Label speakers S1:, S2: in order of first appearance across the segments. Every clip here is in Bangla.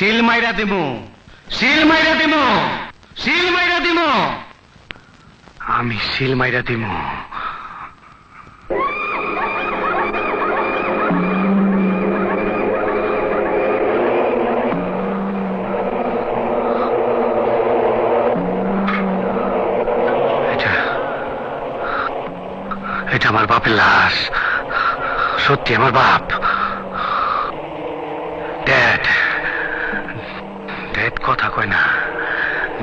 S1: সিল মাইরা দিমু, সিল মাইরা দিমু, সিল মাইরা দিমু, আমি সিল মাইরা দিমু। এটা আমার বাপের লাশ, সত্যি আমার বাপ। ড্যাড, ড্যাড কথা কয় না।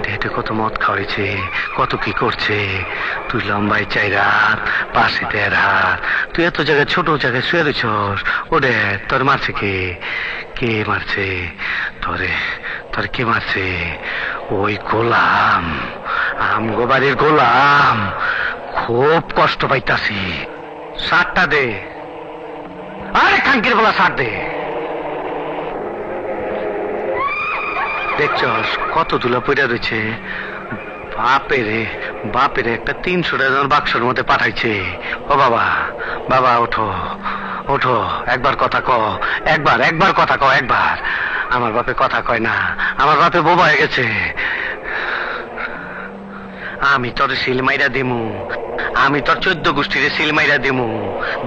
S1: ড্যাডে কত মদ খাওয়াইছে, কত কি করছে। তুই লম্বাই 4 হাত, পাশে 1.5 হাত, তুই এত জায়গায় ছোট জায়গায় শুয়ে রয়েছস। ও ড্যাড, তোর মারছে কে? কে মারছে তোরে? তোর কে মারছে? ওই গোলাম, আমগো বাড়ির গোলাম। খুব কষ্ট পাইতাছি। শার্টটা দে, আরে কাঙ্কির বলা শার্ট দে। দেখছস কত ধুলা পড়ে রয়েছে। বাপেরে বাপেরে একটা 300 টাকার বাক্সের মধ্যে পাঠাইছে। ও বাবা, বাবা ওঠো ওঠো, একবার কথা ক, একবার কথা ক, একবার। আমার বাপে কথা কয় না, আমার বাপে বোবা হয়ে গেছে। আমি তোর সিল মাইরা দিমু, আমি তোর 14 গোষ্ঠীর সিল মাইরা দিমু।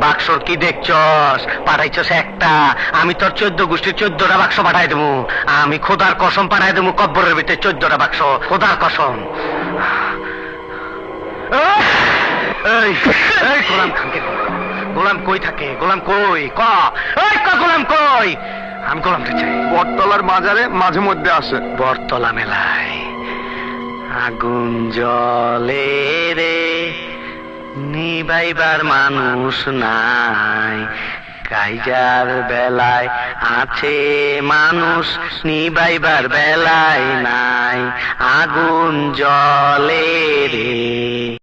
S1: বাক্সর কি দেখছস? পাঠাইছস একটা, আমি তোর 14 গোষ্ঠীর 14টা বাক্স পাঠাই দেবো। আমি খোদার কসম পাঠাই দেবো, কব্বরের ভিতরে 14টা বাক্স, খোদার কসম। গোলাম খানকে, গোলাম কই থাকে? গোলাম কই? ক গোলাম কই? আমি গোলামটা চাই।
S2: বটতলার বাজারে মাঝে মধ্যে আসে।
S1: বটতলা মেলায় আগুন জ্বলে রে, নিবাইবার মানুষ নাই। কাইজার বেলায় আছে মানুষ, নিবাইবার বেলায় নাই। আগুন জ্বলে রে,